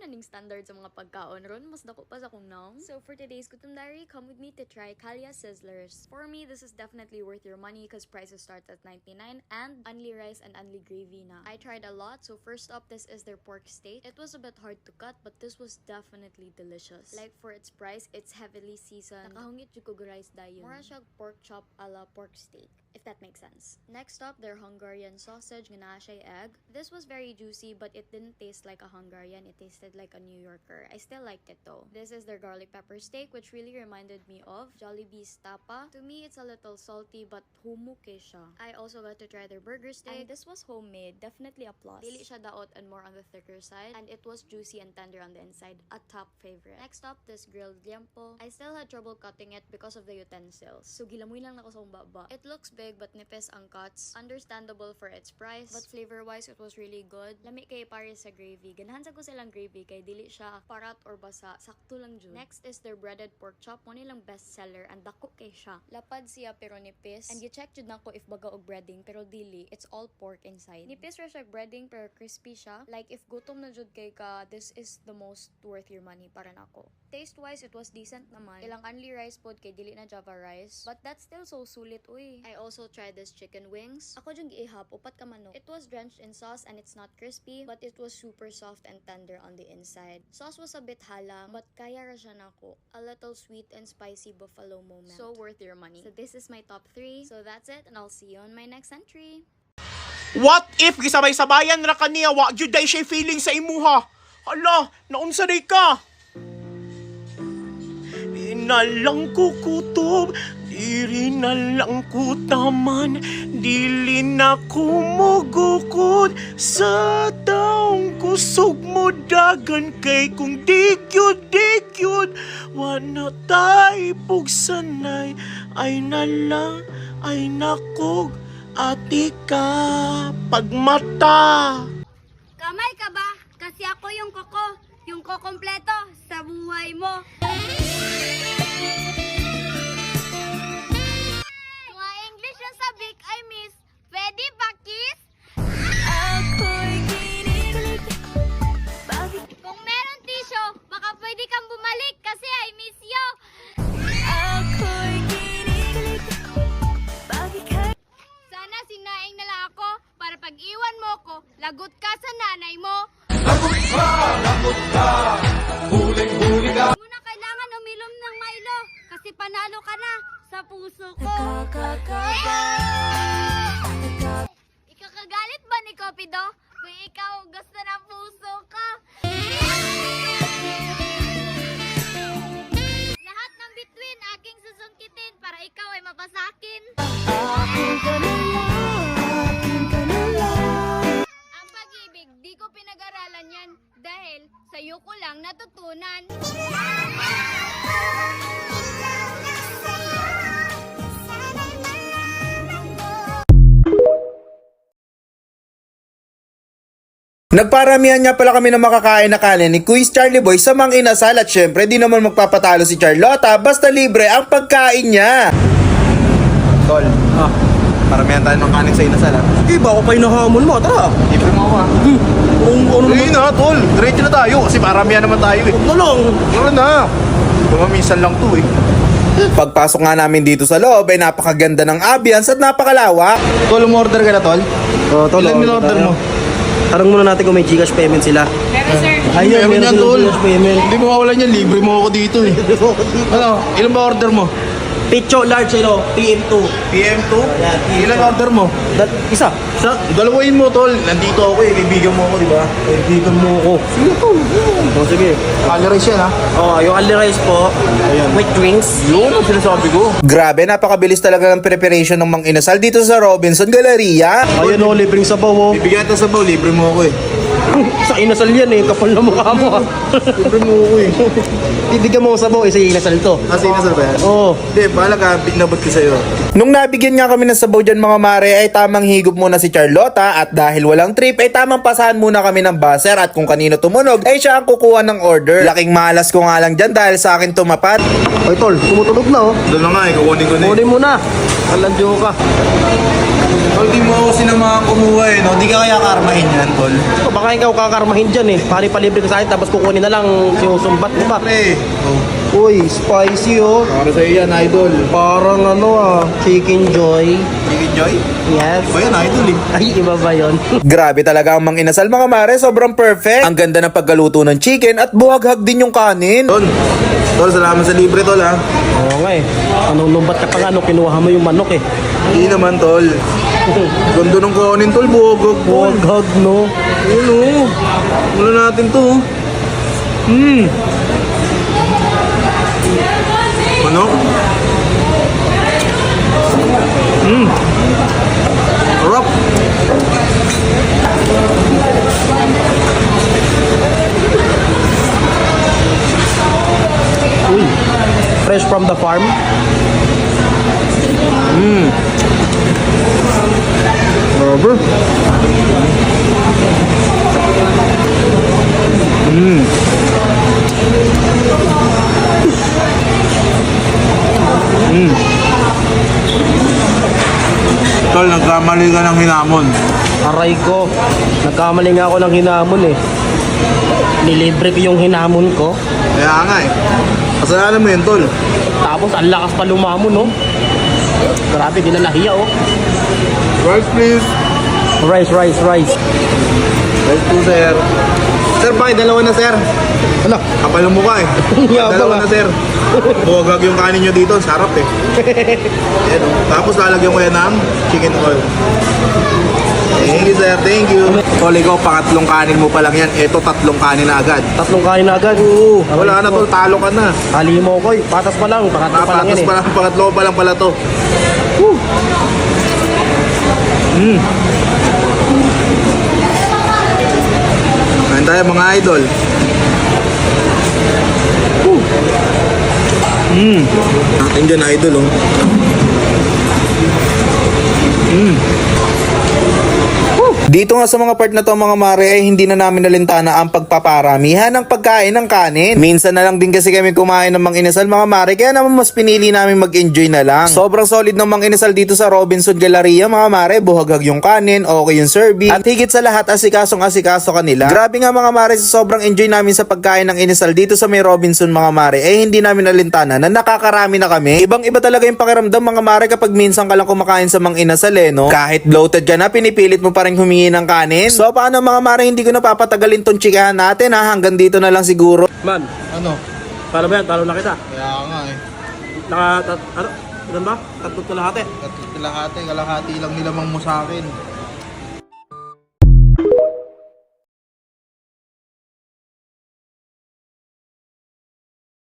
na ning standard sa mga pagkaon ron, mas dako pa sa kong naong. So for today's Gutom Diary, come with me to try Kalya Sizzlers. For me, this is definitely worth your money because prices start at 99 and only rice and only gravy na. I tried a lot, so first up, this is their pork steak. It was a bit hard to cut, but this was definitely delicious. Like for its price, it's heavily seasoned. Nakahungit yung kog rice dayon. Mura siya pork chop a la pork steak, if that makes sense. Next up, their Hungarian sausage, nga naa siya'y egg. This was very juicy, but it didn't taste like a Hungarian. It tasted like a New Yorker. I still liked it though. This is their garlic pepper steak, which really reminded me of Jollibee's tapa. To me, it's a little salty, but humuke siya. I also got to try their burger steak. And this was homemade. Definitely a plus. Dili siya daot and more on the thicker side. And it was juicy and tender on the inside. A top favorite. Next up, this grilled liempo. I still had trouble cutting it because of the utensils. So gilamoy lang na ko sa baba. It looks big but nipis ang cuts. Understandable for its price, but flavor-wise, it was really good. Lami kay pare sa gravy. Ganahan sa ko silang gravy kay dili siya parat or basa. Sakto lang jud. Next is their breaded pork chop. Mo nilang best seller and dako kay siya. Lapad siya pero nipis. And you check jud nako if baga og breading pero dili. It's all pork inside. Nipis ra siya breading pero crispy siya. Like if gutom na jud kay ka, this is the most worth your money para nako. Taste-wise, it was decent naman. Ilang only rice pod kay dili na Java rice. But that's still so sulit, uy. I also tried this chicken wings. Ako jung giihap, upat ka manok. It was drenched in sauce and it's not crispy, but it was super soft and tender on the inside. Sauce was a bit halang, but kaya ra siya nako. A little sweet and spicy buffalo moment. So worth your money. So this is my top 3. So that's it, and I'll see you on my next entry. What if gisabay-sabayan ra kaniya wa jud day siya feeling sa imuha? Hala, naunsa day ka? Di na lang ko kutob, diri na lang ko taman, dili na ko mogukod sa taong kusog mo dagan kay kung dikyod, wana tay pugsanay, ay na lang, ay nakog, ati ka pagmata. Kamay ka ba? Kasi ako yung kompleto sa buhay mo. Mga English yung sabik ay miss. Pwede ba kiss? Kung meron tissue, baka pwede kang bumalik kasi I miss you. Sana sinaing na lang ako para pag iwan mo ko, lagot ka sa nanay mo. Lagot ka, huling-huli ka. Hindi mo na kailangan uminom ng Milo kasi panalo ka na sa puso ko. Ikakagalit ba ni Copido kung ikaw gusto ng puso ko? Lahat ng bituin aking susungkitin para ikaw ay mapasakin. Ang pag-ibig, di ko pinag-aralan yan dahil sa'yo ko lang natutunan. Nagparamihan nga pala kami ng makakain na kanin ni Quiz Charlie Boy sa Mang Inasal at syempre di naman magpapatalo si Charlotta basta libre ang pagkain niya. Tol, paramihan tayo ng kanin sa inasal ha. Iba ako pa hinahamon mo, tara. Libre mo ako ha. Ano Hindi na tol, diretso na tayo kasi paramihan naman tayo eh. Ano lang? Meron na. Minsan lang to eh. Pagpasok nga namin dito sa loob ay napakaganda ng ambience at napakalawak. Tol, umorder ka na tol? Oh, tol, Ilan in-order mo? Tarang muna natin kung may Gcash payment sila. Meron sir. Ayun, Meron yan silang tol. Gcash payment. Hindi mo mawalan yan, libre mo ako dito eh. Ano, ilan ba order mo? Picho large, PM2. PM2? Ayan, PM2. Ilan order mo? Isa. Dalawain mo tol, nandito ako eh, kaibigan mo ako di ba? Kaibigan mo ako. Sige tol. Oh, sige. Calories yan ha. Oh, yung only rice po. With drinks. Yun ang sinasabi ko. Grabe, napakabilis talaga ng preparation ng Mang Inasal dito sa Robinson Galleria. Ayun o, libreng sabaw o. Bibigyan kita sa baw, libre mo ako eh. Sa inasal yan eh, kapal na mukha mo. Libre mo ako eh. Bibigyan mo ko sabaw eh, sa inasal to. Kasi inasal ba yan? Oo. Hindi, bahala ka, pinabot ko sa'yo. Nung nabigyan nga kami ng sabaw dyan mga mare ay tamang higop muna si Charlotta at dahil walang trip ay tamang pasahan muna kami ng buzzer at kung kanino tumunog ay siya ang kukuha ng order. Laking malas ko nga lang dyan dahil sa akin tumapat. Ay tol, tumutunog na oh. Doon na nga eh, kukunin ko na eh. Kunin mo na. Alandyo ka. Tol, di mo ako sinamahan kumuha eh, no? Di ka kaya karmahin yan, tol. Baka ikaw kakarmahin dyan eh. Palibre ka sa akin tapos kukunin na lang sinusumbat mo pa. Pre, oh. Uy, spicy oh. Para sa'yo yan, idol. Parang ano Chicken Joy. Chicken Joy? Yes. Ba yan, idol eh. Ay, iba ba yun? Grabe talaga ang Mang Inasal mga mare, sobrang perfect. Ang ganda ng paggaluto ng chicken at buhaghag din yung kanin. Tol, salamat sa libre, tol, ha? Oo nga eh. Anong lumbat ka pa nga nung kinuha mo yung manok eh. Hindi naman, tol. Ganda ng kanin, tol. Buhagag, tol. Buhaghag no. Yun, oh. Wala natin to, oh. Ano? Harap. Uy, fresh from the farm. Rubber. Tol, nagkamali ka ng hinamon. Aray ko, nagkamali nga ako ng hinamon eh. Nilibre ko yung hinamon ko. Kaya nga eh. Kasalanan mo yun, tol. Tapos ang lakas pa lumamon no. Grabe, di na nahiya oh. Rice, please. Rice. Rice po, sir. Sir, dalawa na, sir. Ano? Kapal ng mukha eh. Yabang, Dalawa ah. na, sir. Buwagag yung kanin nyo dito. Sarap eh. Ayan, oh. Tapos lalagyan ko yan ng chicken oil. Thank you, sir. Thank you. Tol, ikaw, pangatlong kanin mo pa lang yan. Ito, tatlong kanin na agad. Tatlong kain na agad. Oo. Wala na, tol. Talo ka na. Halimo ko eh. Patas pa lang. Pangatlo pa lang yan Patas eh. pa lang. Pangatlo pa lang pala to. Kain tayo, mga idol. Atin dyan, idol, oh. Dito nga sa mga part na to mga mare ay hindi na namin nalintana ang pagpaparamihan ng pagkain ng kanin. Minsan na lang din kasi kami kumain ng Mang Inasal mga mare, kaya naman mas pinili namin mag-enjoy na lang. Sobrang solid ng Mang Inasal dito sa Robinson Galleria mga mare, buhaghag yung kanin, okay yung serving, at higit sa lahat asikasong-asikaso kanila. Grabe nga mga mare, sa sobrang enjoy namin sa pagkain ng Inasal dito sa may Robinson mga mare, ay hindi namin nalintana na nakakarami na kami. Ibang iba talaga yung pakiramdam mga mare kapag minsan ka lang kumakain sa Mang Inasal eh, no? Kahit bloated ka na, pinipilit mo pa rin humingi ng kanin. So paano mga mare, hindi ko na papatagalin tong chikahan natin ha, hanggang dito na lang siguro. Man, Ano? paano ba yan? Talo na kita. Kaya nga eh. Ano? Ilan ba? Tatlong kalahati. Kalahati lang nilamang mo sa akin.